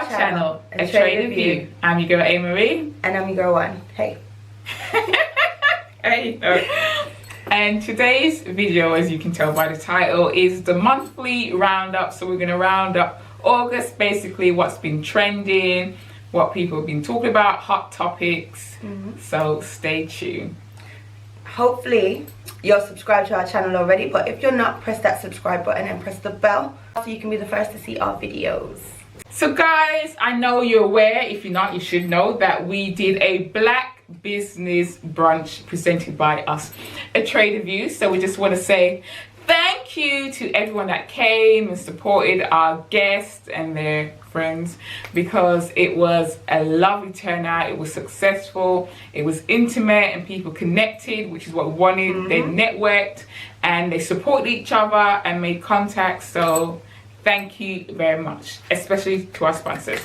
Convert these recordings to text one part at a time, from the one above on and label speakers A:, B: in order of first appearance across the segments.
A: our channel, A Trade Review. I'm your girl A. Marie.
B: And I'm your girl One. Hey.
A: Hey. And today's video, as you can tell by the title, is the monthly roundup. So we're going to round up August, basically what's been trending, what people have been talking about, hot topics. So stay tuned.
B: Hopefully you're subscribed to our channel already, but if you're not, press that subscribe button and press the bell so you can be the first to see our videos.
A: So guys, I know you're aware, if you're not, you should know that we did a black business brunch presented by us, A Trade Review. So we just want to say thank you to everyone that came and supported our guests and their friends, because it was a lovely turnout. It was successful, it was intimate, and people connected, which is what we wanted. They networked and they supported each other and made contacts. So thank you very much, especially to our sponsors.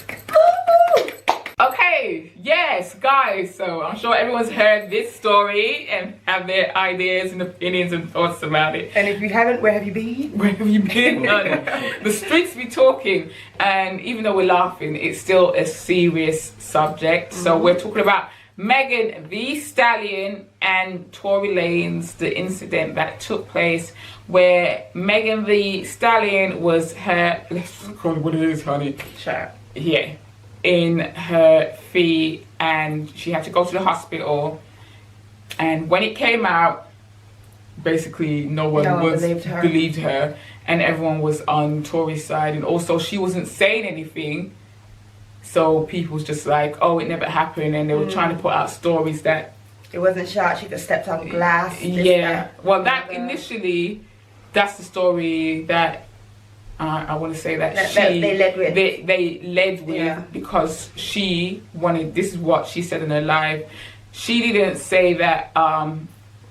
A: Okay, yes guys, so I'm sure everyone's heard this story and have their ideas and opinions and thoughts about it.
B: And if you haven't, where have you been?
A: Where have you been? The streets be talking, and even though we're laughing, it's still a serious subject. So we're talking about Megan Thee Stallion and Tory Lanez, the incident that took place where Megan Thee Stallion was her, let's call it what it is, honey.
B: Sure.
A: Yeah. In her feet, and she had to go to the hospital, and when it came out, basically no one believed her, and everyone was on Tory's side, and also she wasn't saying anything, so people was just like, oh, it never happened, and they were trying to put out stories that
B: it wasn't shot, she just stepped on glass.
A: Well, that initially, that's the story that I want to say that they led with. They led with because she wanted. This is what she said in her live. She didn't say that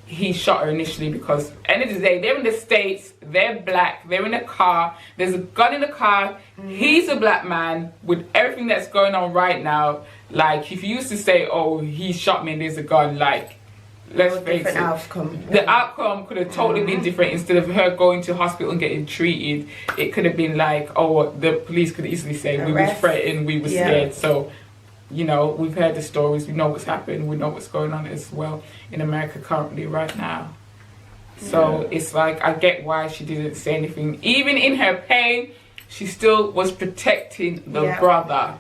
A: he shot her initially, because at the end of the day, they're in the States, they're black, they're in a car, there's a gun in the car, he's a black man. With everything that's going on right now, like if you used to say, oh, he shot me and there's a gun, like, let's face it, the outcome could have totally been different. Instead of her going to hospital and getting treated, it could have been like, oh, the police could easily say we were threatened, we were scared. So, you know, we've heard the stories, we know what's happened, we know what's going on as well in America currently right now. So it's like, I get why she didn't say anything. Even in her pain, she still was protecting the brother.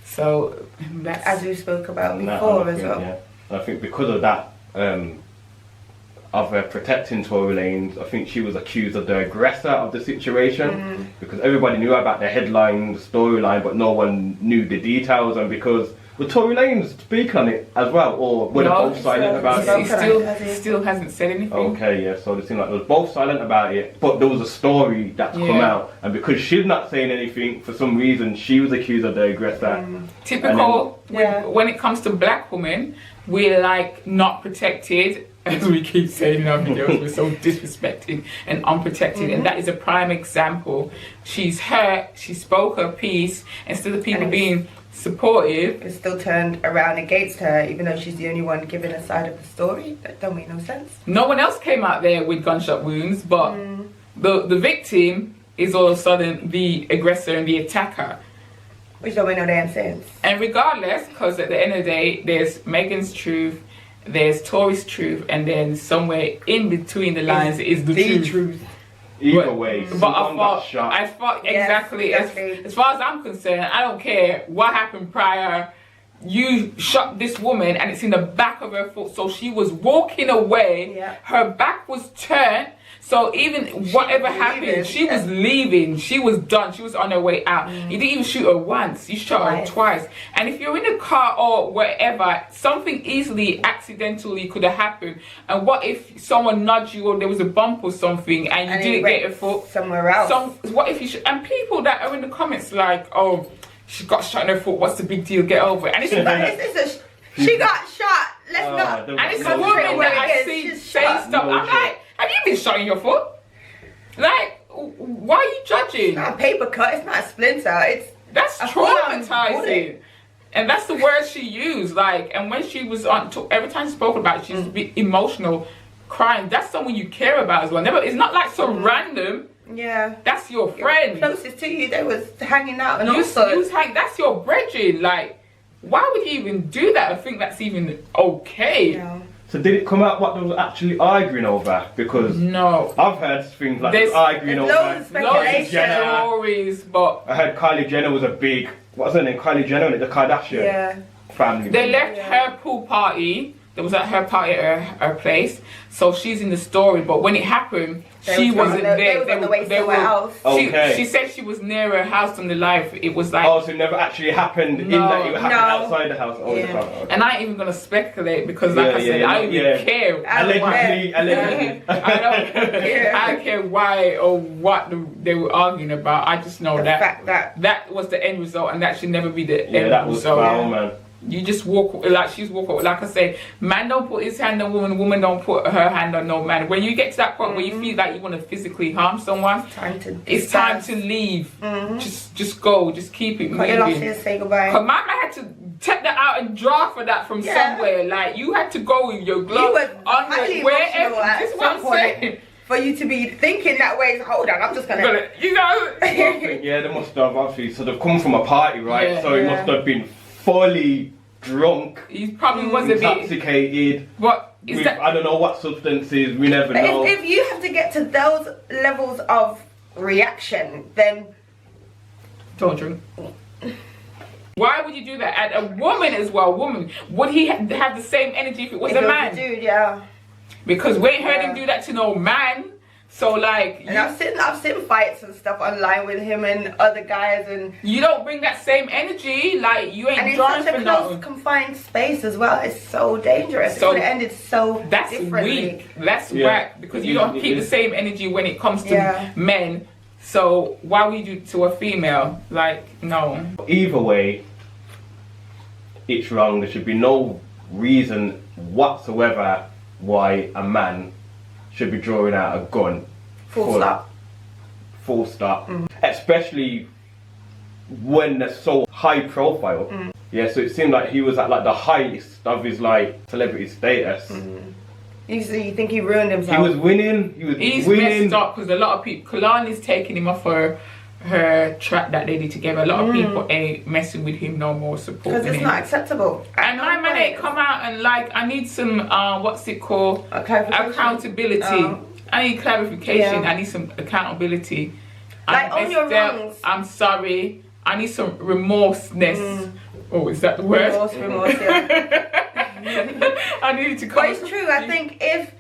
A: So that's,
B: as we spoke about before as well.
C: Yeah. I think because of that, of protecting Tory Lanez, I think she was accused of the aggressor of the situation, because everybody knew about the headline, the storyline, but no one knew the details. And because would Tory Lanez speak on it as well, or were they both silent about it?
A: He still hasn't said anything.
C: Okay, yeah, so it seemed like they were both silent about it, but there was a story that's come out, and because she's not saying anything, for some reason she was accused of the aggressor.
A: Typical. When it comes to black women, we're like not protected, as we keep saying in our videos. We're so disrespected and unprotected, and that is a prime example. She's hurt, she spoke her piece, instead of people being supportive,
B: it's still turned around against her, even though she's the only one giving a side of the story. That don't make no sense.
A: No one else came out there with gunshot wounds, but the victim is all of a sudden the aggressor and the attacker,
B: which don't make no damn sense.
A: And regardless, because at the end of the day, there's Megan's truth, there's Tory's truth, and then somewhere in between the lines is the truth.
C: Either way,
A: but I thought exactly. As far as I'm concerned, I don't care what happened prior. You shot this woman, and it's in the back of her foot. So she was walking away. Her back was turned. So even whatever happened, she was leaving. She was done. She was on her way out. You didn't even shoot her once. You shot her twice. And if you're in a car or wherever, something easily, accidentally could have happened. And what if someone nudged you, or there was a bump or something, and you didn't get your foot
B: somewhere else?
A: What if you should? And people that are in the comments like, oh, she got shot in her foot. What's the big deal? Get over it. And it's
B: she got shot. Let's not.
A: And it's a woman that I see saying stuff. I'm like, have you been shot in your foot? Like, why are you judging?
B: It's not a paper cut. It's not a splinter.
A: That's traumatizing. And that's the word she used. Like, and when she was on, every time she spoke about it, she's emotional, crying. That's someone you care about as well. Never. It's not like so random.
B: Yeah.
A: That's your friend.
B: Closest to you, they was hanging out and
A: that's your brethren. Like, why would you even do that? I think that's even okay.
B: Yeah.
C: So did it come out what they were actually arguing over? Because
A: no,
C: I've heard things like they're arguing over
B: loads of
A: stories, but
C: I heard Kylie Jenner was a big, what's her name? Kylie Jenner, the Kardashian family.
A: They left her pool party. That was at her party at her place, so she's in the story. But when it happened, she wasn't there.
B: They was on the way somewhere else.
A: She said she was near her house on the live. It was like,
C: oh, so it never actually happened. In that it happened outside the house. Oh, okay.
A: And I ain't even gonna speculate because, like I said, I don't even care.
C: Allegedly.
A: I don't care why or what they were arguing about. I just know that was the end result, and that should never be the end result.
C: That was foul, man.
A: You just walk like I say, man don't put his hand on woman don't put her hand on no man. When you get to that point where you feel like you want to physically harm someone, it's time to leave. Just go, just keep it moving.
B: Losses, say goodbye.
A: Cause mama had to take that out and draw for that from somewhere. Like, you had to go with your glove on wherever. This is what I'm saying.
B: For you to be thinking that way, hold on, I'm just gonna,
A: you know.
C: They must have obviously sort of come from a party, right? So it must have been fully drunk.
A: He probably was a bit
C: intoxicated.
A: What
C: is that? I don't know what substances. We never know.
B: If you have to get to those levels of reaction, then
A: don't drink. Why would you do that? And a woman as well. Woman, would he have the same energy if it was a man?
B: Dude, yeah.
A: Because we ain't heard him do that to no man. So like,
B: and I've seen fights and stuff online with him and other guys, and
A: you don't bring that same energy. Like, you ain't drawing for nothing. And it's such a close, confined
B: space as well. It's so dangerous. So it ended so differently.
A: Weak. That's whack, because you don't keep the same energy when it comes to men. So why would you do it to a female? Like, no.
C: Either way, it's wrong. There should be no reason whatsoever why a man should be drawing out a gun.
B: Full stop.
C: Especially when they're so high profile. Yeah, so it seemed like he was at like the highest of his like celebrity status.
B: You think he ruined himself?
C: He was winning.
A: He's messed up because a lot of people, Kalani's taking him off her track that they did together. A lot of people ain't messing with him no more, supporting him.
B: Because it's not acceptable.
A: And my man ain't come out and like, I need some, what's it called? Accountability. I need clarification. I need some accountability.
B: Like, on your wrongs.
A: I'm sorry. I need some remorseness. Oh, is that the word?
B: Remorse, yeah.
A: I need to come.
B: But it's true. I think if,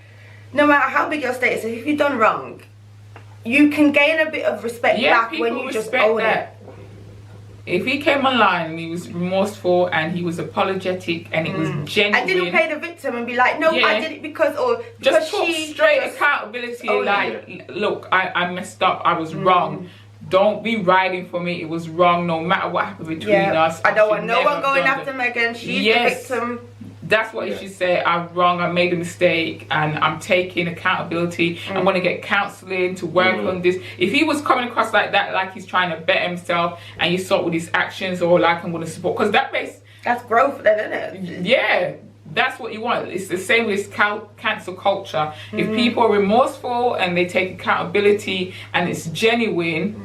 B: no matter how big your status is, if you've done wrong, you can gain a bit of respect back when you just own it.
A: If he came online and he was remorseful and he was apologetic and it was genuine,
B: and didn't play the victim and be like, no, I did it because, or
A: just talk straight accountability. Like, look, I messed up. I was wrong. Don't be riding for me. It was wrong. No matter what happened between us.
B: I don't want no one going after Megan. She's the victim.
A: That's what he should say. I'm wrong. I made a mistake, and I'm taking accountability. I'm going to get counselling to work on this. If he was coming across like that, like he's trying to better himself, and you saw it with his actions, or like I'm going to support, because
B: that's growth, then, isn't it?
A: Yeah, that's what you want. It's the same with cancel culture. If people are remorseful and they take accountability and it's genuine,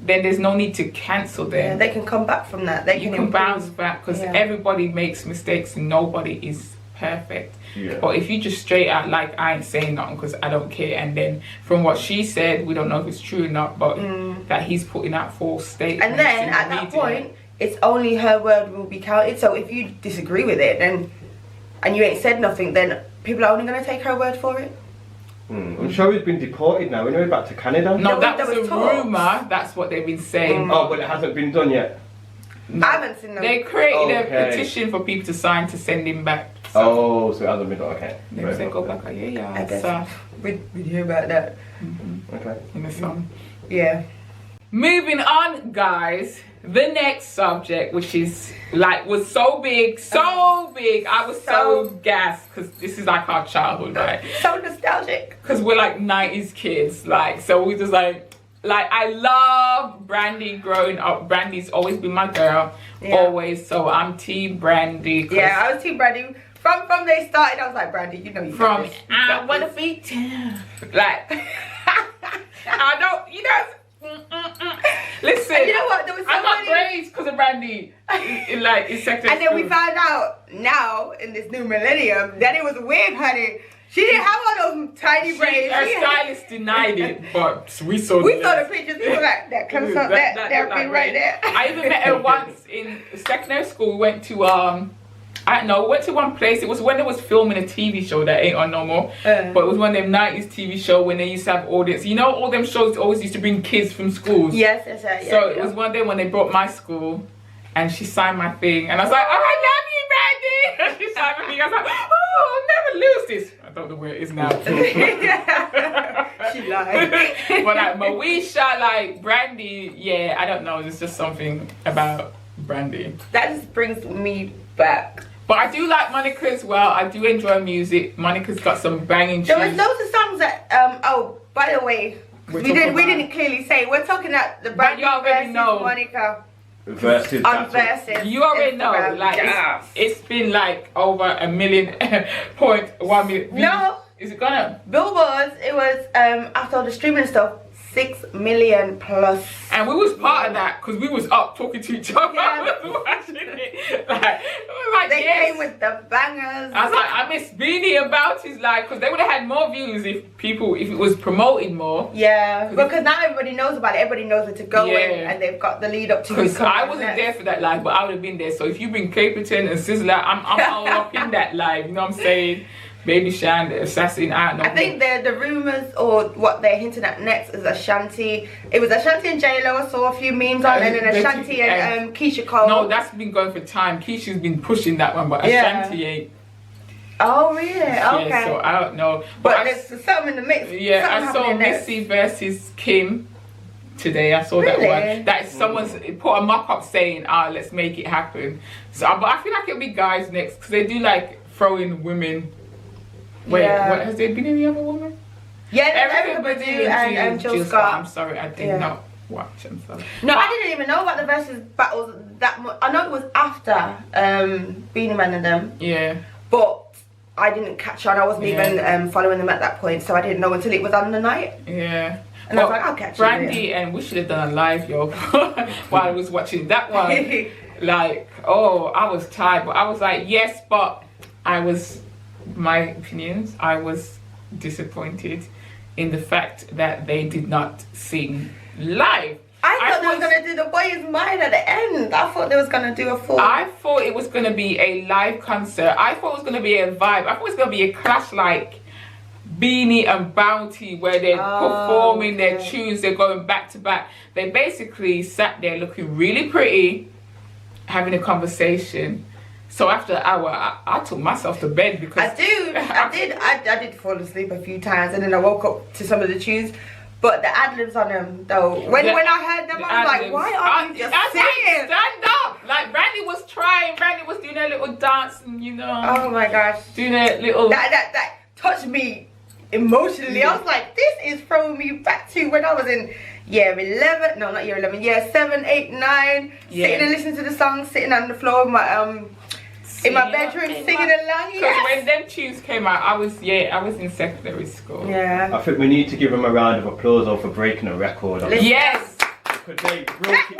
A: then there's no need to cancel them.
B: Yeah, they can come back from that. You
A: can bounce back, because everybody makes mistakes and nobody is perfect. But if you just straight out like, I ain't saying nothing because I don't care, and then from what she said, we don't know if it's true or not, but that he's putting out false statements.
B: And then at that point, it's only her word will be counted. So if you disagree with it, then and you ain't said nothing, then people are only going to take her word for it.
C: I'm sure he's been deported now. Anyway, back to Canada.
A: No, that was a rumour. That's what they've been saying.
C: Oh, but it hasn't been done yet.
B: I haven't seen them.
A: They created a petition for people to sign to send him back.
C: So it hasn't been done. Okay.
A: They said go back.
B: I guess. We'd hear about that.
C: Okay.
A: In the song.
B: Yeah.
A: Moving on, guys. The next subject, which is like, was so big. I was so gassed, because this is like our childhood, right?
B: So nostalgic.
A: Because we're like 90s kids, like, so we just like I love Brandy growing up. Brandy's always been my girl, always. So I'm Team Brandy.
B: Yeah, I was Team Brandy. From they started, I was like, Brandy, you know you
A: from I wanna be tough. Like I don't, you know. Listen,
B: and you know what? There was
A: I got braids because of Brandy in secondary
B: And then
A: school.
B: we found out now in this new millennium that it was a wig, honey. She didn't have all those tiny braids.
A: Her stylist denied it, but we saw
B: the pictures. We were like, that close up, that thing right there.
A: I even met her once in secondary school. We went to I don't know, we went to one place. It was when they was filming a TV show that ain't on no more. But it was one of them 90s TV show when they used to have audience. You know, all them shows always used to bring kids from schools.
B: Yes, yeah.
A: So it was one day when they brought my school and she signed my thing. And I was like, oh, I love you, Brandy. And she signed my thing. I was like, oh, I'll never lose this. I don't know where it is now.
B: She lied.
A: But like Moesha, like Brandy, yeah, I don't know. There's just something about Brandy.
B: That just brings me back.
A: But I do like Monica as well. I do enjoy music. Monica's got some banging tunes.
B: There was loads of songs that oh, by the way, we didn't clearly say we're talking about the Brandy versus Monica
C: versus
B: Versus.
A: You already know, like it's been like over 1.1 million views.
B: No,
A: is it gonna
B: Billboards? It was after all the streaming stuff. 6 million plus,
A: and we was part of that because we was up talking to each other.
B: Yeah.
A: Watching it. Like
B: they
A: yes.
B: came with the bangers.
A: I was like, I miss Beanie about his life because they would have had more views if it was promoted more.
B: Yeah, because now everybody knows about it. Everybody knows where to go in, and they've got the lead up to.
A: Because I wasn't there for that live, but I would have been there. So if you bring Caperton and Sizzler, I'm all up in that live. You know what I'm saying? Baby Shan, the assassin, I don't know.
B: I think the rumours or what they're hinting at next is Ashanti. It was Ashanti and J-Lo. I saw a few memes on, and then Ashanti and Keisha Cole.
A: No, that's been going for time. Keisha's been pushing that one, but Ashanti ain't.
B: Oh really? Okay.
A: Yeah, so I don't know.
B: But there's something in the mix.
A: Yeah, I saw Missy versus Kim today. I saw that one. That is someone's put a mock-up saying, let's make it happen. So, but I feel like it'll be guys next because they do like throw in women. Wait, what, has there been any other woman?
B: Yeah, everybody and Jill Scott.
A: I'm sorry, I did not watch. I'm sorry.
B: No, I didn't even know about the versus battles that much. I know it was after Beanie Man and them.
A: Yeah.
B: But I didn't catch on. I wasn't even following them at that point, so I didn't know until it was on the night.
A: Yeah.
B: And I was like, I'll catch
A: Brandy, and we should have done a live, yo, while I was watching that one. Like, oh, I was tired, but I was like, yes, but my opinions, I was disappointed in the fact that they did not sing live.
B: I thought they were going to do The Boy Is Mine at the end. I thought they was going to do a full...
A: I thought it was going to be a live concert. I thought it was going to be a vibe. I thought it was going to be a clash like Beanie and Bounty where they're performing their tunes. They're going back to back. They basically sat there looking really pretty, having a conversation. So after an hour, I took myself to bed because... I did fall asleep a few times and then I woke up to some of the tunes. But the ad-libs on them, though, when I heard them, I was like, why aren't you just singing? Stand up! Like, Brandy was trying. Brandy was doing her little dance and, you know...
B: Oh, my gosh.
A: Doing her little...
B: That touched me emotionally. I was like, this is throwing me back to when I was in year 11. No, not year 11. Year 7, 8, 9. Sitting and listening to the songs, sitting on the floor with my... in my bedroom singing along.
A: Because when them tunes came out, I was in secondary school.
B: Yeah.
C: I think we need to give them a round of applause for breaking a record.
A: Yes.
C: Because they broke it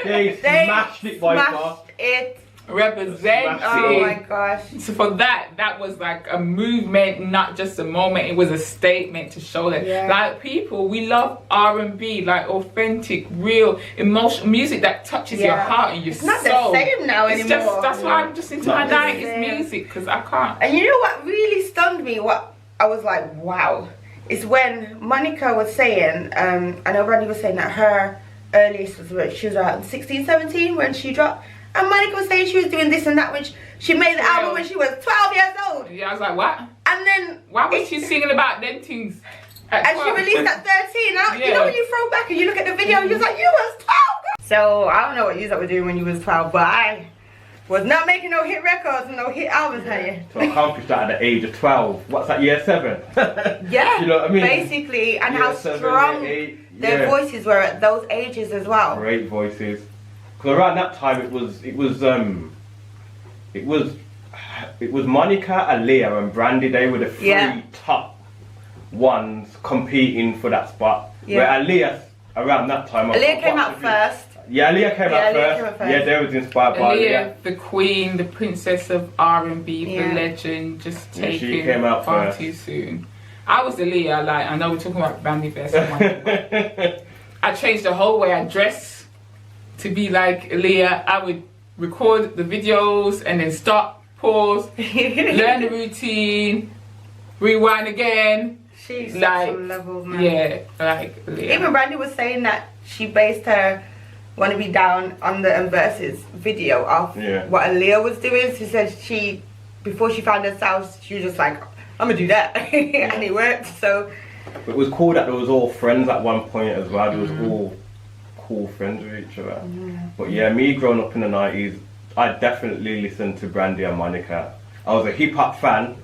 C: they smashed it by far.
A: Represent.
B: Oh my gosh.
A: So for that was like a movement, not just a moment. It was a statement to show that like people, we love R&B, like authentic, real, emotional music that touches your heart and your soul.
B: It's not the same now anymore.
A: That's why I'm just into my 90s music, because I can't.
B: And you know what really stunned me? What I was like, wow, is when Monica was saying, I know Brandy was saying that her earliest was when she was around 16, 17 when she dropped. And Monica was saying she was doing this and that, which she made the album when she was 12 years old.
A: Yeah, I was like, what?
B: And then...
A: Why was she singing about them things?
B: And she released at 13. You know when you throw back and you look at the video, you're like, you was 12. So, I don't know what you were doing when you was 12, but I was not making no hit records and no hit albums, honey.
C: To accomplish that at the age of 12. What's that, year 7?
B: Yeah.
C: You know what I mean?
B: Basically, and
C: year
B: how
C: 7,
B: strong
C: 8,
B: their voices were at those ages as well.
C: Great voices. Because around that time it was it was Monica, Aaliyah, and Brandy. They were the three top ones competing for that spot. Yeah. Where Aaliyah, around that time,
B: Aaliyah came out first.
C: Yeah, Aaliyah came out first. Yeah, they was inspired by Aaliyah.
A: The queen, the princess of R&B, the legend, just taken far too soon. I was Aaliyah, like, I know we're talking about Brandy versus Monica. I changed the whole way I dress to be like Aaliyah. I would record the videos and then stop, pause, learn the routine, rewind again.
B: She's
A: like
B: some levels, man.
A: Yeah, like Aaliyah.
B: Even Brandy was saying that she based her "Wanna Be Down" on the Versus video of what Aaliyah was doing. She said before she found herself, she was just like, I'm gonna do that. And it worked. So
C: it was cool that there was all friends at one point as well. There was all cool friends with each other. But yeah, me growing up in the 90s, I definitely listened to Brandy and Monica. I was a hip hop fan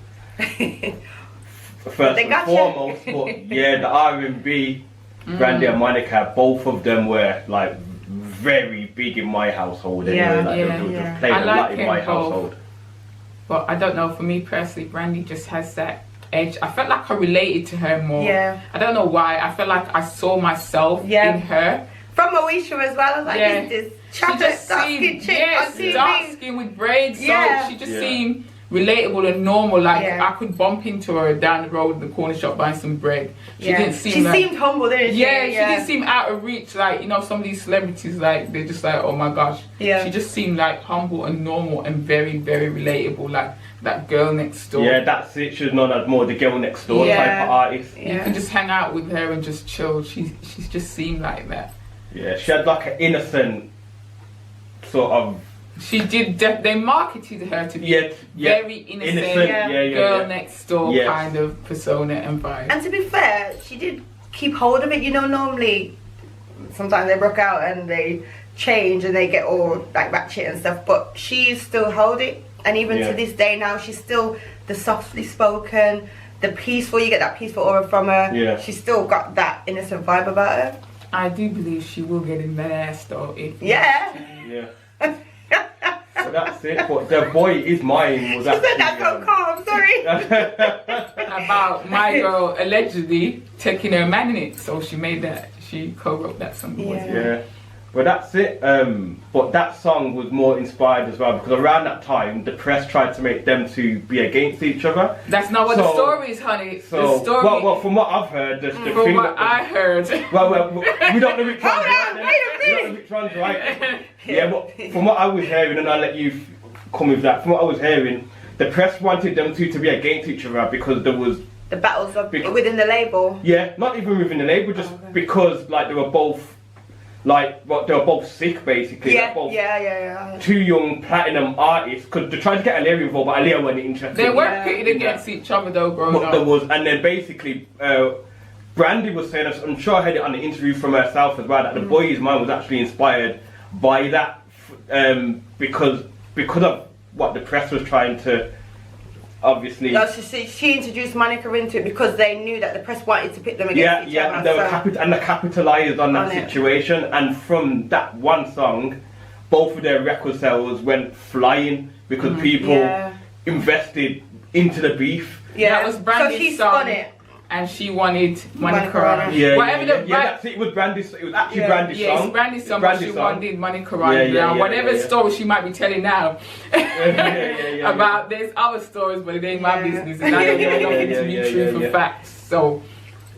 C: first and foremost, but yeah, the R&B, Brandy and Monica, both of them were like very big in my household. Anyway. They just played a lot in my household.
A: But I don't know, for me personally, Brandy just has that edge. I felt like I related to her more. Yeah. I don't know why. I felt like I saw myself in her.
B: From Moesha as well. I was like, is this chocolate dark-skinned chick on TV?
A: Dark skin with braids. So she just seemed relatable and normal. Like I could bump into her down the road in the corner shop buying some bread. She didn't seem
B: she seemed humble, didn't she?
A: Yeah, she didn't seem out of reach. Like, you know, some of these celebrities, like, they're just like, oh my gosh. Yeah. She just seemed like humble and normal and very, very relatable. Like that girl next door.
C: Yeah, that's it. She was known as more the girl next door type of artist.
A: You can just hang out with her and just chill. She's just seemed like that.
C: Yeah, she had like an innocent sort of.
A: She did. They marketed her to be very innocent girl next door kind of persona and vibe.
B: And to be fair, she did keep hold of it. You know, normally sometimes they broke out and they change and they get all like ratchet and stuff, but she still held it. And even to this day now, she's still the softly spoken, the peaceful. You get that peaceful aura from her. Yeah. She's still got that innocent vibe about her.
A: I do believe she will get in that ass though.
C: So that's it. But the boy is mine was actually.
B: She said that so calm. Sorry.
A: About my girl allegedly taking her man in it, so she made that. She co-wrote that song.
C: Yeah. But that's it. But that song was more inspired as well because around that time the press tried to make them to be against each other.
A: That's not what the story is, honey.
C: So,
A: the story.
C: Well, from what I've heard,
A: from what I heard.
C: Well, we don't know which one's right. We don't know which one's right. Yeah, but from what I was hearing, and I'll let you come with that. From what I was hearing, the press wanted them to be against each other because there was
B: the battles within the label.
C: Yeah, not even within the label, just because like they were both. Like, they were both sick, basically. Two young platinum artists, because they tried to get Aaliyah involved, but Aaliyah wasn't interested.
A: They weren't pitted against each other, though, growing up.
C: There was, and then basically, Brandy was saying, I'm sure I heard it on the interview from herself as well, that the boy's mind was actually inspired by that, because of what the press was trying to. Obviously,
B: she introduced Monica into it because they knew that the press wanted to pit them against each other.
C: And they capitalised on that situation. And from that one song, both of their record sales went flying because people invested into the beef.
B: Yeah,
A: that was Brandy's
B: so she
A: song.
B: spun it.
A: And she wanted Monica.
C: That's it. It was Brandy's. It was actually Brandy's song.
A: It's Brandy's song. But she wanted Monica. Whatever story she might be telling now about there's other stories, but it ain't my business, and I don't know nothing to be true for facts. So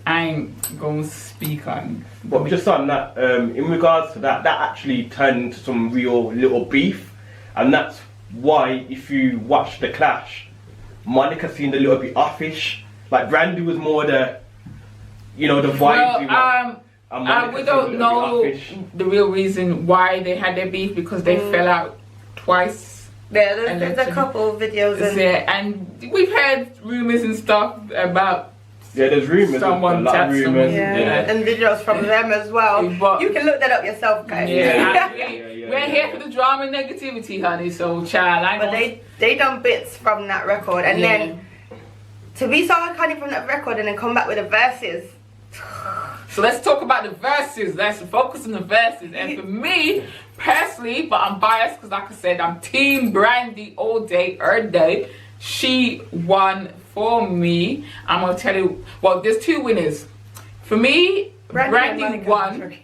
A: I ain't gonna speak on.
C: But just on that, in regards to that actually turned into some real little beef, and that's why if you watch the clash, Monica seemed a little bit offish. Like Brandy was more the, the vibes.
A: We don't know the real reason why they had their beef because they fell out twice.
B: Yeah, there's a couple of videos.
A: And we've heard rumors and stuff about.
C: Yeah, there's rumors.
A: Someone tapped someone.
B: And videos from them as well. But you can look that up yourself, guys.
A: We're here for the drama and negativity, honey. So, child,
B: But they done bits from that record, and then. To be so iconic from that record and then come back with the verses.
A: So let's talk about the verses. Let's focus on the verses. And for me, personally, but I'm biased because like I said, I'm team Brandy all day, every day. She won for me. I'm going to tell you, well, there's two winners. For me, Brandy won.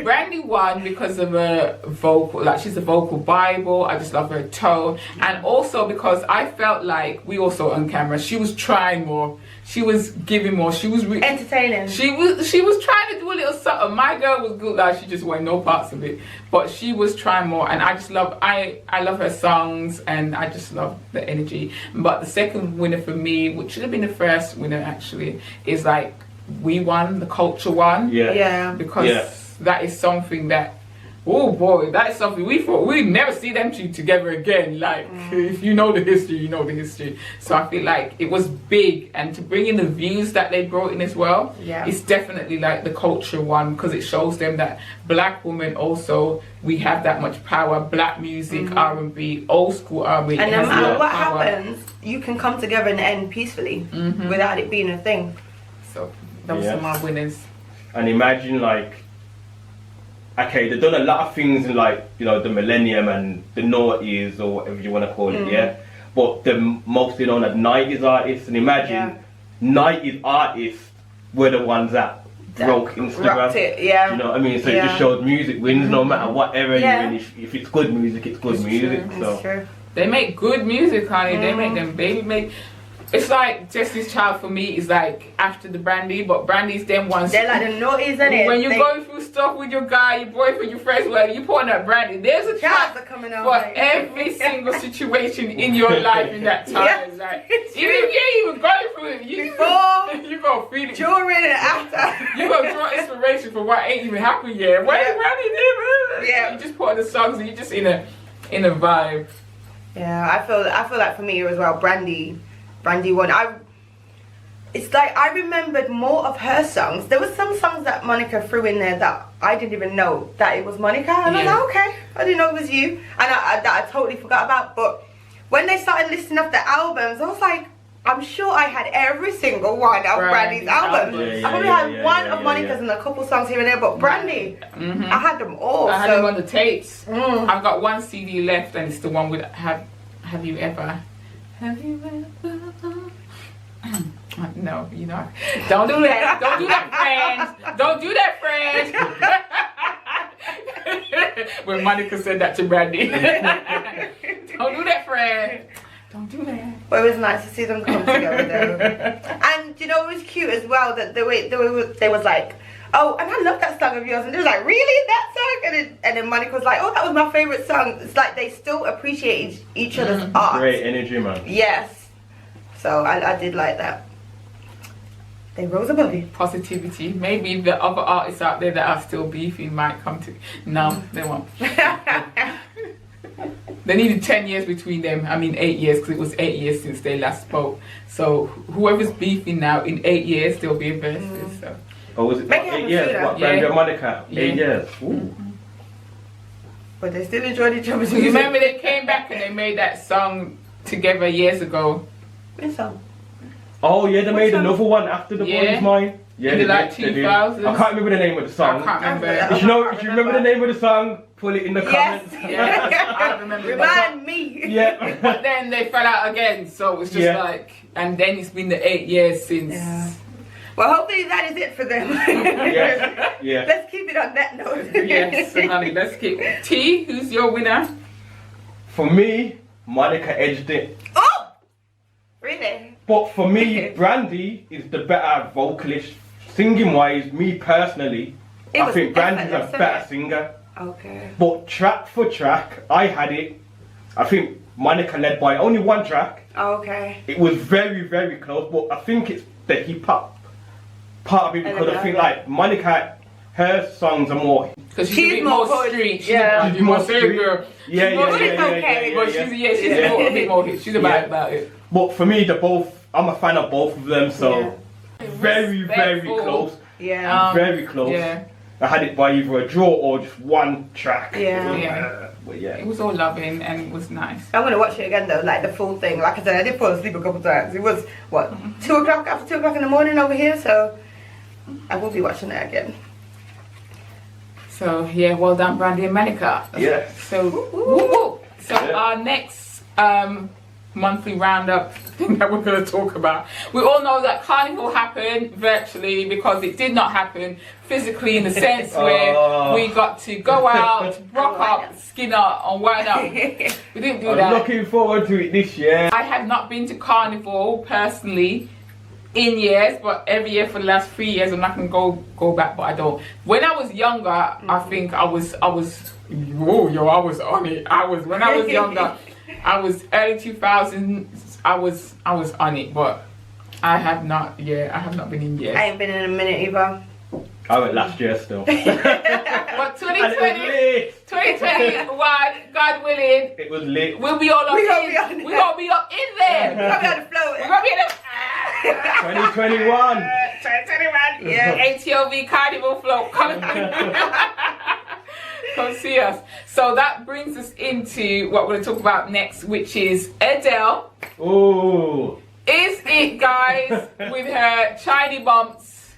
A: Brandy won because of her vocal, like she's a vocal Bible. I just love her tone, and also because I felt like we also on camera. She was trying more. She was giving more. She was
B: entertaining.
A: She was trying to do a little something. My girl was good. Like she just wanted no parts of it, but she was trying more. And I just love. I love her songs, and I just love the energy. But the second winner for me, which should have been the first winner actually, is like. We won, the culture won.
B: Yeah.
A: Because that is something that, oh boy, that is something we thought we'd never see them two together again. Like, if you know the history, you know the history. So I feel like it was big, and to bring in the views that they brought in as well, it's definitely like the culture one, because it shows them that black women also, we have that much power. Black music, R&B, old school R&B.
B: And no matter what happens, you can come together and end peacefully without it being a thing.
A: So. Those are my winners.
C: And imagine like, okay, they've done a lot of things in like, you know, the millennium and the noughties or whatever you want to call it, but they're mostly known as 90s artists. And imagine 90s artists were the ones that broke Instagram.
B: You
C: know what I mean? So it just shows music wins no matter what era you're in. If it's good music, it's good music.
B: True.
C: So
A: they make good music, honey. They make them baby make. It's like Destiny's Child for me is like after the Brandy, but Brandy's them ones.
B: They're like the noughties, isn't it?
A: When you're going through stuff with your guy, your boyfriend, your friends, whatever, you put on that Brandy. There's a track for every single situation in your life in that time. Like, even if you ain't even going through it, you gonna feel it.
B: During and after.
A: You gonna draw inspiration for what ain't even happened yet. What Brandy did? You just put on the songs and you're just in a vibe.
B: Yeah, I feel like for me as well, Brandy won. It's like I remembered more of her songs. There was some songs that Monica threw in there that I didn't even know that it was Monica, and I was like, okay, I didn't know it was you, and that I totally forgot about. But when they started listing off the albums, I was like, I'm sure I had every single one of Brandy's albums. I probably had one of Monica's and a couple songs here and there, but Brandy, I had them all.
A: I had them on the tapes. I've got one CD left, and it's the one with Have You Ever. Have you ever? No, you know. Don't do that. Don't do that, friends. Don't do that, friends. When Monica said that to Brandy. Don't do that, friend. Don't do that.
B: But it was nice to see them come together though. And you know, it was cute as well that they was like, oh, and I love that song of yours, and they was like, really, that song? And then Monica was like, oh, that was my favorite song. It's like they still appreciate each other's art.
C: Great energy, man.
B: Yes. So I did like that. They rose above you.
A: Positivity. Maybe the other artists out there that are still beefing might come to. No, they won't. They needed 10 years between them. I mean 8 years, because it was 8 years since they last spoke. So whoever's beefing now, in 8 years there'll be a versus. So.
C: Oh, was it 8 years? What, Brandy and Monica? 8 years. Ooh.
B: But they still enjoyed each other's
A: music. You remember they came back and they made that song together years ago.
B: Which song?
C: Oh yeah, they made another one after The Boy's Mine. Yeah,
A: in the like 2000s.
C: I can't remember the name of the song.
A: I can't remember.
C: If you remember the name of the song, put it in the comments.
A: Yes, I don't remember.
B: Remind me.
C: Yeah.
A: But then they fell out again, so it was just like, and then it's been the 8 years since.
B: Yeah. Well, hopefully that is it for them.
C: Yeah.
B: Let's keep it on that note.
A: Yes, honey, let's keep. T, who's your winner?
C: For me, Monica edged it.
B: Oh! Really?
C: But for me, Brandy is the better vocalist. Singing wise, me personally, I think Brandy's a better singer.
B: Okay.
C: But track for track, I had it. I think Monica led by only one track.
B: Okay.
C: It was very, very close, but I think it's the hip hop part of it, because I think like Monica, her songs are more.
A: Because she's a bit more street. She's more street girl.
C: Yeah.
A: But she's a bit more hit. She's about it.
C: But for me, they're both. I'm a fan of both of them, so very, very close.
B: Yeah.
C: Very close.
A: Yeah.
C: I had it by either a draw or just one track.
A: But yeah, it was all loving and it was nice.
B: I'm gonna watch it again though, like the full thing. Like I said, I did fall asleep a couple times. It was what 2 o'clock, after 2 o'clock in the morning over here, so I will be watching it again.
A: So yeah, well done, Brandy and Monica.
C: Yeah.
A: So woo-woo. So our next monthly roundup thing that we're going to talk about. We all know that Carnival happened virtually because it did not happen physically in the sense where we got to go out, rock up, skin up, and wind up. We didn't do that.
C: I'm looking forward to it this year.
A: I have not been to Carnival personally in years, but every year for the last 3 years I'm not gonna go back, but I don't. When I was younger, I think I was whoa, yo, I was on it. When I was younger, I was early 2000s, I was on it, but I have not been in years.
B: I ain't been in a minute either.
C: I went last year still.
A: But 2021, God willing,
C: it was lit.
A: we'll be all up We're gonna be up in there. We're gonna be on the float. We're gonna be in the
C: 2021.
A: 2021. Yeah. ATOV Carnival float. Come see us. So that brings us into what we're going to talk about next, which is Adele.
C: Ooh.
A: Is it, guys, with her shiny bumps?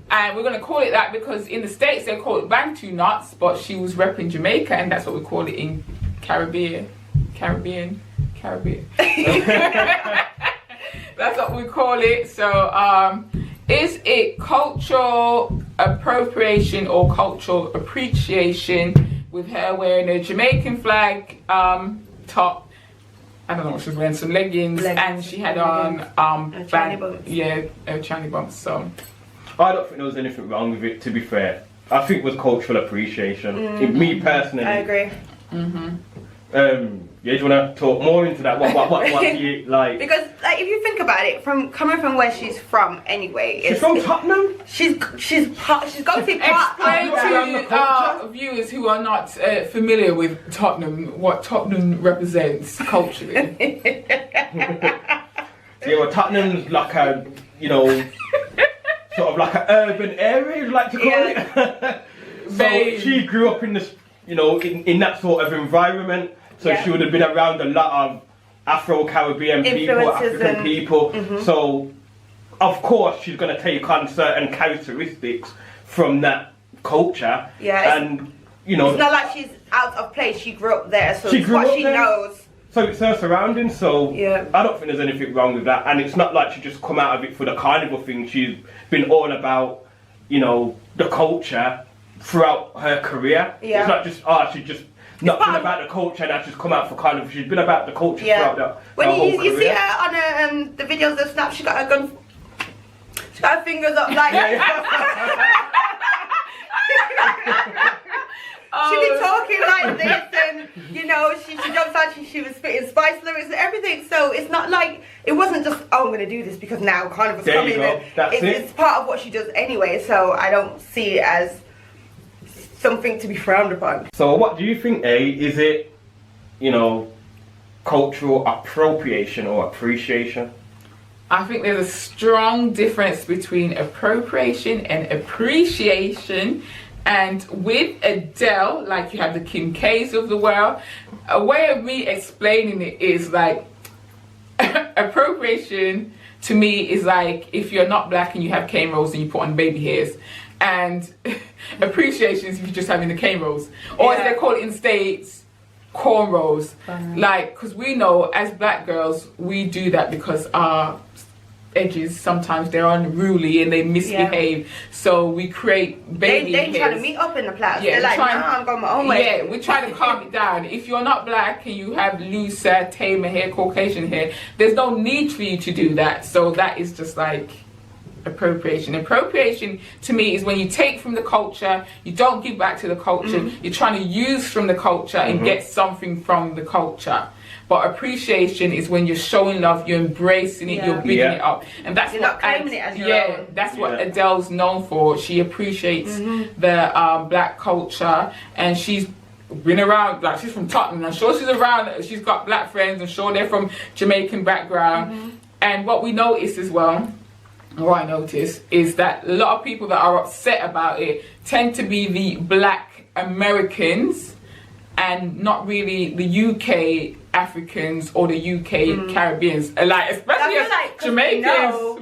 A: And we're going to call it that because in the States they call it Bantu knots, but she was repping Jamaica, and that's what we call it in Caribbean. That's what we call it. So is it cultural appropriation or cultural appreciation with her wearing a Jamaican flag top? I don't know, she was wearing some leggings and she had on
B: shiny bumps.
A: Yeah, shiny bumps. So
C: I don't think there was anything wrong with it, to be fair. I think it was cultural appreciation. Me personally.
B: I agree.
C: Yeah, do you want to talk more into that? What do you like?
B: Because like, if you think about it, coming from where she's from anyway.
C: She's from Tottenham?
B: She's got to be part
A: Explain to viewers who are not familiar with Tottenham, what Tottenham represents culturally.
C: Yeah, well, Tottenham's like a, sort of like an urban area, you'd like to call it. So she grew up in this, in that sort of environment. So she would have been around a lot of Afro-Caribbean people, African people. So, of course, she's going to take on certain characteristics from that culture.
B: Yeah.
C: And,
B: it's not like she's out of place. She grew up there, so it's what she knows.
C: So it's her surroundings, so I don't think there's anything wrong with that. And it's not like she just come out of it for the Carnival thing. She's been all about, the culture throughout her career. Yeah. It's not just, she just not been about the culture and she's come out for Carnival. She's been about the culture throughout the
B: when
C: whole
B: you see her on the videos that snap, she got her gun. She got her fingers up like. She be talking like this, and she jumps out. She was spitting spice lyrics and everything. So it's not like it wasn't just I'm gonna do this because now Carnival's coming. It's part of what she does anyway. So I don't see it as something to be frowned upon.
C: So what do you think, is it, cultural appropriation or appreciation?
A: I think there's a strong difference between appropriation and appreciation. And with Adele, like you have the Kim K's of the world, a way of me explaining it is like appropriation to me is like if you're not black and you have cane rolls and you put on baby hairs. And appreciation is if you're just having the cane rolls. Or as they call it in the States, cornrows. Like, because we know as black girls, we do that because our edges, sometimes they're unruly and they misbehave. So we create baby hairs.
B: They try to meet up in the class. Yeah, they're like, I'm going my own way.
A: Yeah, we try to calm it down. If you're not black and you have looser, tamer hair, Caucasian hair, there's no need for you to do that. So that is just like appropriation. Appropriation to me is when you take from the culture, you don't give back to the culture, you're trying to use from the culture and get something from the culture. But appreciation is when you're showing love, you're embracing it, you're bigging it up, and that's what that's what Adele's known for. She appreciates the black culture, and she's been around. Like, she's from Tottenham. I'm sure she's around. She's got black friends. I'm sure they're from Jamaican background. And what we notice as well, what I notice, is that a lot of people that are upset about it tend to be the black Americans and not really the UK Africans or the UK Caribbeans, like especially as
B: like,
A: Jamaicans.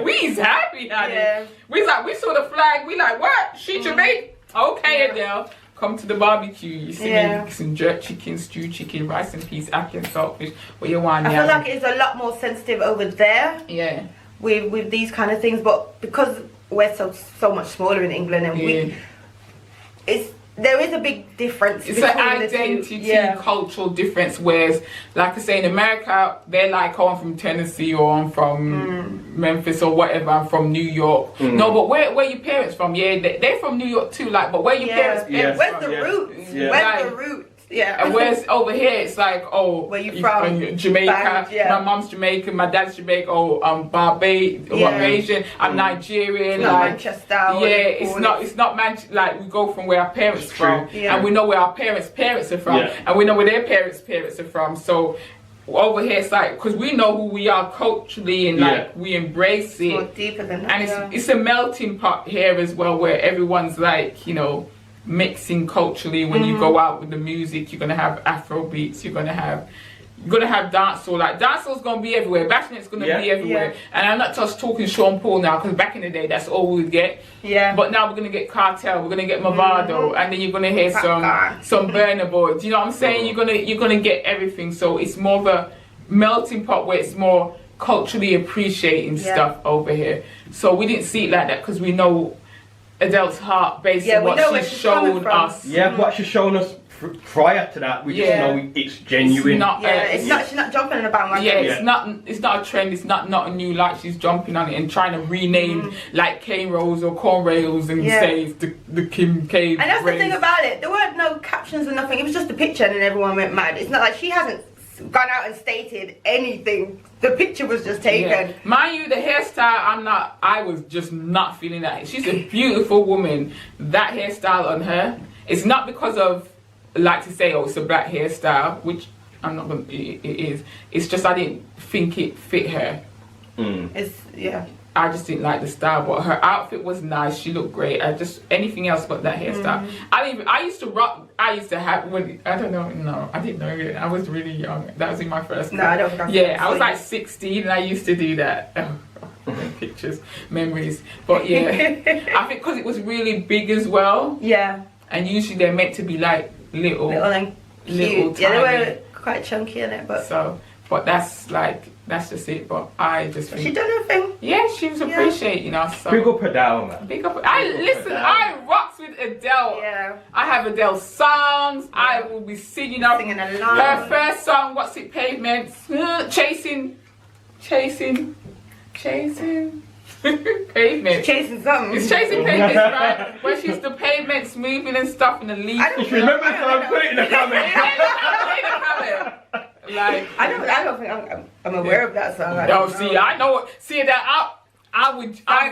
A: We's happy at it. We saw the flag. We like, what? She Jamaican? Okay, Adele. Come to the barbecue. You see me some jerk chicken, stewed chicken, rice and peas, African saltfish. What you want?
B: I feel like it's a lot more sensitive over there.
A: Yeah.
B: With these kind of things, but because we're so much smaller in England, and there is a big difference.
A: It's an identity, cultural difference. Whereas, like I say, in America, they're like, oh, I'm from Tennessee, or I'm from Memphis, or whatever. I'm from New York. No, but where your parents from? Yeah, they're from New York too. Like, but where your parents
B: from? Where's the roots? Where's the roots? Yeah.
A: And whereas over here, it's like, oh,
B: where you from?
A: Jamaica. My mom's Jamaican, my dad's Jamaican. Oh, I'm Barbadian. I'm Nigerian.
B: Like Manchester.
A: Yeah, it's not Manchester. Like, we go from where our parents from, and we know where our parents' are from, and we know where their parents' are from. So over here, it's like, because we know who we are culturally, and like we embrace it.
B: More deeper than that.
A: And it's a melting pot here as well, where everyone's like, you know, mixing culturally. When you go out with the music, you're gonna have Afro beats, you're gonna have dancehall. Like, dancehall's gonna be everywhere, bashment's gonna be everywhere. And I'm not just talking Sean Paul now, because back in the day that's all we'd get. But now we're gonna get Cartel, we're gonna get Movado, and then you're gonna hear some Burna Boy. Do you know what I'm saying? You're gonna get everything. So it's more of a melting pot where it's more culturally appreciating stuff over here. So we didn't see it like that, because we know Adele's heart based on what she's shown us.
C: What she's shown us prior to that, we just know it's genuine.
B: She's not jumping on a bandwagon.
A: It's not a trend. It's not a new light. She's jumping on it and trying to rename like cane rolls or corn rails and say it's the Kim K.
B: And that's the thing about it. There weren't no captions or nothing. It was just a picture, and then everyone went mad. It's not like she hasn't gone out and stated anything. The picture was just taken.
A: Mind you, the hairstyle, I was just not feeling that. She's a beautiful woman. That hairstyle on her, it's not because of, like to say, oh, it's a black hairstyle, which I'm not gonna, it is. It's just I didn't think it fit her. I just didn't like the style, but her outfit was nice. She looked great. Anything else but that hairstyle. I used to have, when, I don't know, no, I didn't know it. I was really young. That was in my first
B: No, I don't know.
A: Yeah, I was like 16 and I used to do that. Pictures, memories. But I think because it was really big as well. And usually they're meant to be like little and cute.
B: Tiny. They were quite chunky in it, but
A: but that's just it. But I just think
B: she done her thing.
A: Yeah, she was appreciating us. So.
C: Big up Adele, man.
A: Big up. I rocks with Adele.
B: Yeah.
A: I have Adele songs. I will be singing along. Her first song, what's it? Pavements. Chasing. Pavements.
B: Chasing something.
A: It's chasing pavements, right? Where she's the pavements moving and stuff in the leaf.
C: If you remember the song, put it in the comments.
A: Like,
B: I don't think I'm aware of that song.
A: I know. See that I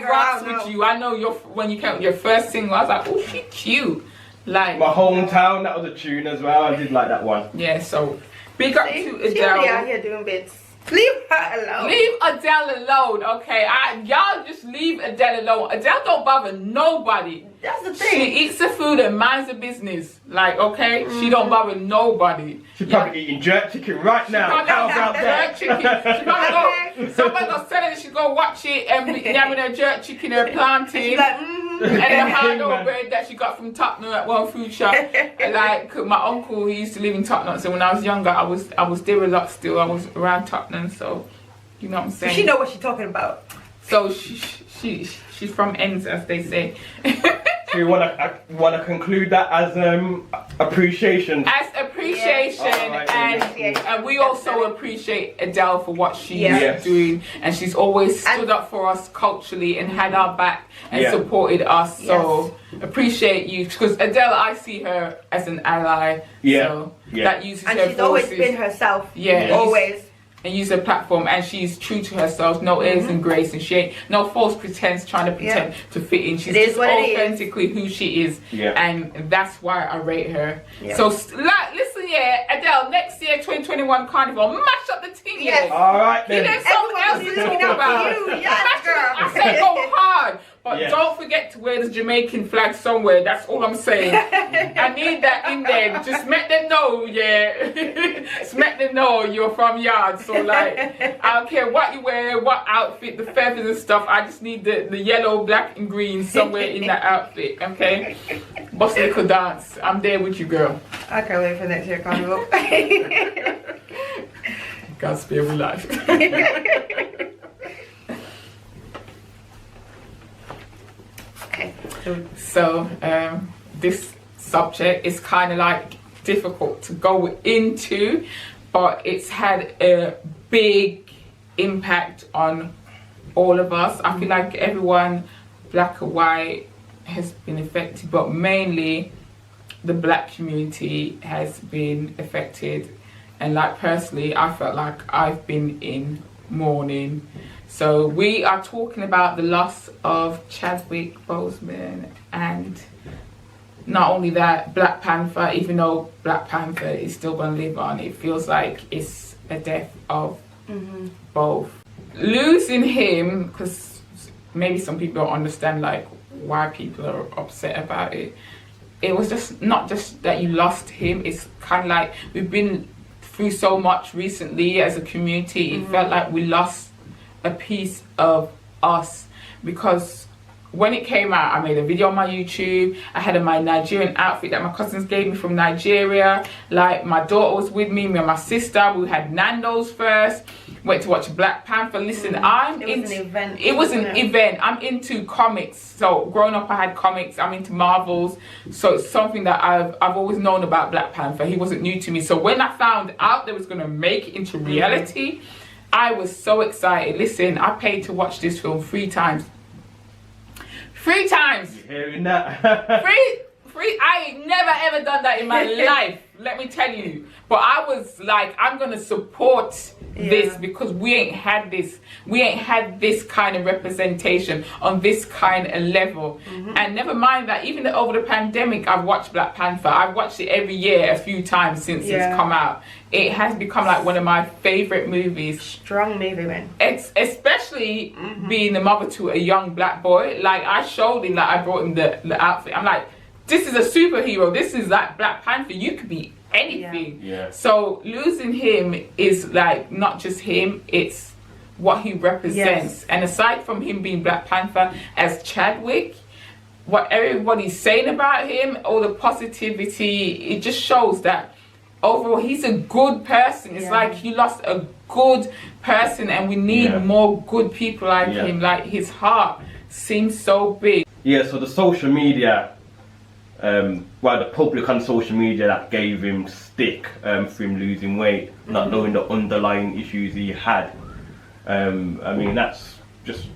A: rocks with you. I know when you came with your first single, I was like, oh, she cute. Like
C: my hometown, that was a tune as well. I did like that one.
A: Yeah, so big up to Adele.
B: She out here doing bits. Leave her alone.
A: Leave Adele alone, okay? Y'all just leave Adele alone. Adele don't bother nobody.
B: That's the thing.
A: She eats the food and minds the business. Like, okay? She don't bother nobody.
C: She's probably eating jerk chicken right now. How about that?
A: Jerk chicken. She's gonna go. Somebody gonna sell it. She go watch it and be yamming her jerk chicken, her plantain.
B: She's like,
A: and the hard bread that she got from Tottenham at one food shop. Like my uncle, he used to live in Tottenham, so when I was younger, I was there a lot still. I was around Tottenham, so you know what I'm saying.
B: She know what she's talking about.
A: So she's from ends, as they say.
C: So you wanna conclude that as appreciation?
A: As appreciation, and we also appreciate Adele for what she's doing, and she's always stood up for us culturally and had our back and supported us. So appreciate you, because Adele, I see her as an ally. That uses
B: and
A: her
B: she's
A: voices.
B: Always been herself. Always.
A: And use her platform, and she's true to herself, no airs and grace, and she ain't no false pretense trying to pretend to fit in. She's just authentically who she is, and that's why I rate her. So listen, Adele, next year 2021 Carnival, mash up the team.
C: Alright then.
A: There's something else to talk about. I say go hard, But don't forget to wear the Jamaican flag somewhere. That's all I'm saying. I need that in there. Just make them know, Just make them know you're from yard. So like, I don't care what you wear, what outfit, the feathers and stuff. I just need the yellow, black and green somewhere in that outfit, okay? Bust a little dance. I'm there with you, girl.
B: I can't wait for next year Carnival.
A: God spare me life. So this subject is kind of like difficult to go into, but it's had a big impact on all of us. I feel like everyone, black or white, has been affected, but mainly the black community has been affected. And like personally, I felt like I've been in mourning. So we are talking about the loss of Chadwick Boseman, and not only that, Black Panther. Even though Black Panther is still going to live on, it feels like it's a death of both. Losing him, because maybe some people don't understand like why people are upset about it. It was just not just that you lost him. It's kind of like we've been through so much recently as a community. It felt like we lost a piece of us, because when it came out, I made a video on my YouTube. I had my Nigerian outfit that my cousins gave me from Nigeria. Like, my daughter was with me and my sister. We had Nando's first. Went to watch Black Panther. Listen,
B: It was an event.
A: It was an event. I'm into comics. So growing up, I had comics. I'm into Marvels. So it's something that I've always known about Black Panther. He wasn't new to me. So when I found out they was going to make it into reality, I was so excited. Listen, I paid to watch this film 3 times. 3 times.
C: You hearing that?
A: Free. I ain't never ever done that in my life. Let me tell you. But I was like, I'm gonna support this, because we ain't had this. We ain't had this kind of representation on this kind of level. And never mind that, even over the pandemic, I've watched Black Panther. I've watched it every year a few times since it's come out. It has become like one of my favorite movies.
B: Strong movie, man.
A: Especially being the mother to a young black boy. Like, I showed him, like I brought him the outfit. I'm like, this is a superhero. This is like Black Panther. You could be anything. So losing him is like not just him, it's what he represents. And aside from him being Black Panther, as Chadwick, what everybody's saying about him, all the positivity, it just shows that overall he's a good person. It's like he lost a good person, and we need more good people like him. Like, his heart seems so big.
C: So the social media, well, the public on social media that gave him stick for him losing weight, not knowing the underlying issues he had. I mean, that's just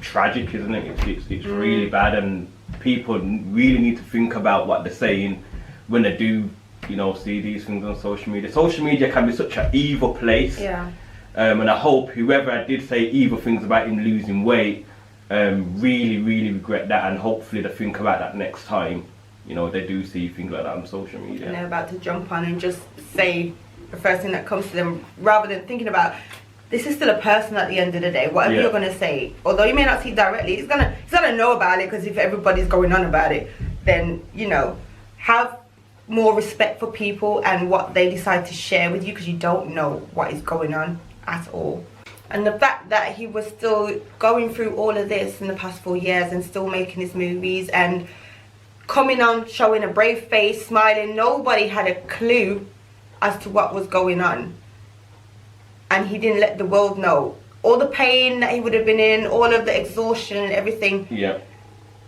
C: tragic, isn't it? It's really bad, and people really need to think about what they're saying when they do, you know, see these things on social media. Social media can be such an evil place. And I hope whoever did say evil things about him losing weight really regret that, and hopefully they think about that next time, you know, they do see things like that on social media.
B: And they're about to jump on and just say the first thing that comes to them, rather than thinking about, this is still a person at the end of the day. Whatever you're going to say, although you may not see it directly, he's gonna know about it, because if everybody's going on about it, then, you know, have more respect for people and what they decide to share with you, because you don't know what is going on at all. And the fact that he was still going through all of this in the past 4 years and still making his movies and coming on, showing a brave face, smiling. Nobody had a clue as to what was going on. And he didn't let the world know. All the pain that he would have been in, all of the exhaustion and everything.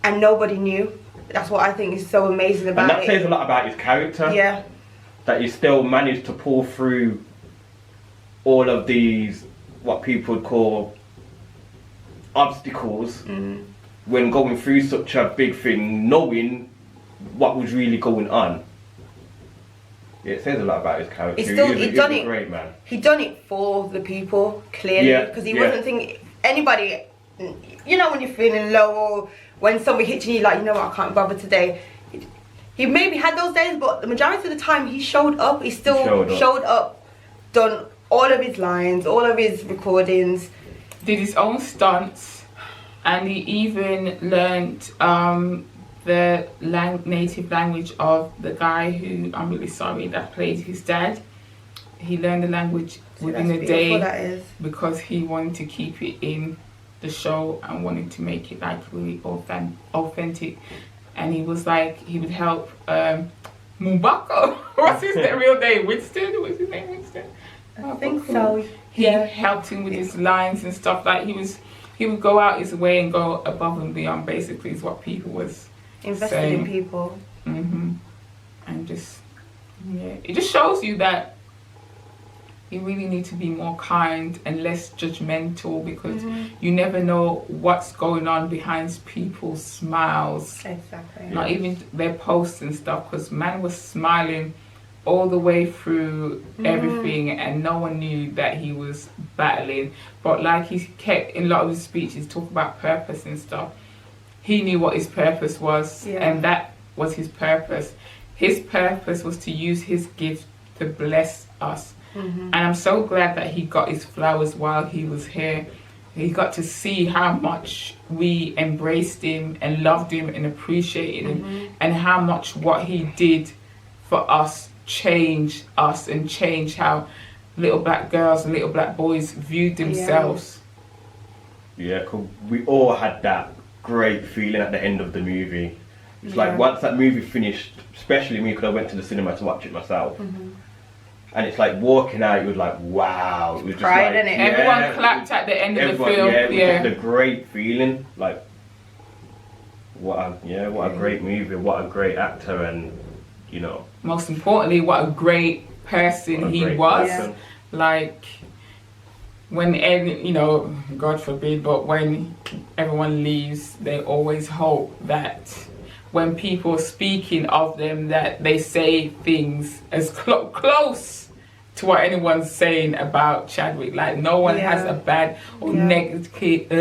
B: And nobody knew. That's what I think is so amazing about it.
C: And that says a lot about his character. That he still managed to pull through all of these, what people would call obstacles, when going through such a big thing, knowing what was really going on. It says a lot about his character. He's a great man.
B: He done it for the people, clearly, because he wasn't thinking anybody. You know, when you're feeling low, or when somebody hits you, like, you know what, I can't bother today. He maybe had those days, but the majority of the time he showed up. He still showed up, done all of his lines, all of his recordings,
A: did his own stunts, and he even learned the native language of the guy who, I'm really sorry, that played his dad. He learned the language within a day because he wanted to keep it in the show and wanted to make it like really authentic. And he was like, he would help Mbako. What's his real name? Winston? What's his name? Winston?
B: I think so.
A: He helped him with his lines and stuff. Like he would go out his way and go above and beyond. Basically, is what people was
B: investing in people.
A: And just it just shows you that you really need to be more kind and less judgmental, because you never know what's going on behind people's smiles.
B: Exactly.
A: Not even their posts and stuff, because man was smiling all the way through everything, and no one knew that he was battling. But like he kept in a lot of his speeches talk about purpose and stuff. He knew what his purpose was, and that was his purpose. His purpose was to use his gift to bless us. And I'm so glad that he got his flowers while he was here. He got to see how much we embraced him and loved him and appreciated him, and how much what he did for us changed us and changed how little black girls and little black boys viewed themselves.
C: Yeah, 'cause we all had that great feeling at the end of the movie. It's like once that movie finished, especially me, because I went to the cinema to watch it myself. And it's like walking out, you was like, wow. It was just
B: Pride,
C: like,
B: innit?
A: Everyone clapped at the end of the film.
C: Yeah, it was just a great feeling. Like, what a great movie, what a great actor, and you know.
A: Most importantly, what a great person he was. Like, when, you know, God forbid, but when everyone leaves, they always hope that when people are speaking of them, that they say things as close to what anyone's saying about Chadwick. Like, no one has a bad or negative,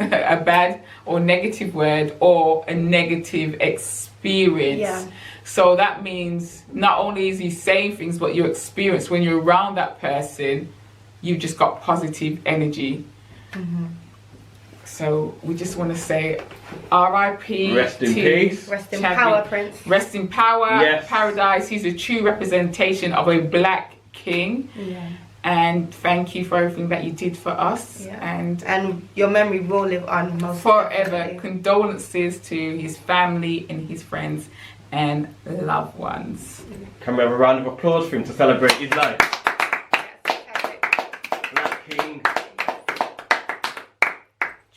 A: a bad or negative word or a negative experience. So that means not only is he saying things, but your experience when you're around that person, you've just got positive energy. So we just want to say R.I.P.
C: Rest in peace.
B: Rest in
A: Chadwick.
B: power, Prince.
A: Rest in power.
C: Yes.
A: Paradise. He's a true representation of a black king. And thank you for everything that you did for us.
B: And your memory will live on most
A: forever.
B: definitely.
A: Condolences to his family and his friends and loved ones.
C: Can we have a round of applause for him to celebrate his life? Black King.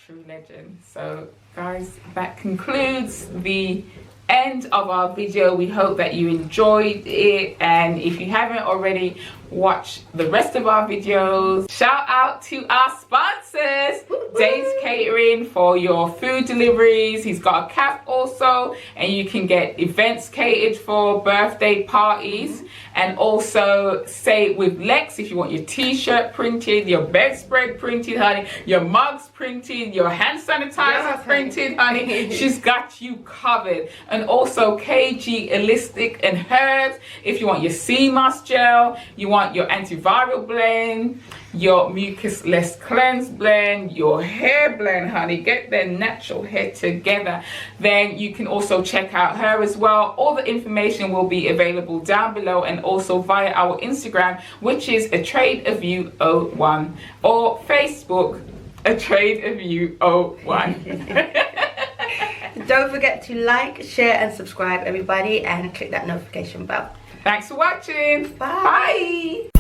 A: True legend. So guys, that concludes the end of our video. We hope that you enjoyed it, and if you haven't already, watch the rest of our videos. Shout out to our sponsors, Danes Catering, for your food deliveries. He's got a CAF also, and you can get events catered for birthday parties. And also Say It With Lex if you want your t-shirt printed, your bedspread printed, honey, your mugs printed, your hand sanitizer printed, honey. She's got you covered. And also K.G Holistic Herbs if you want your Seamoss gel, you want your antiviral blend, your mucus-less cleanse blend, your hair blend, honey. Get their natural hair together. Then you can also check out her as well. All the information will be available down below, and also via our Instagram, which is A Trade of You 01, or Facebook, A Trade of You 01.
B: Don't forget to like, share and subscribe, everybody, and click that notification bell.
A: Thanks for watching.
B: Bye.
A: Bye.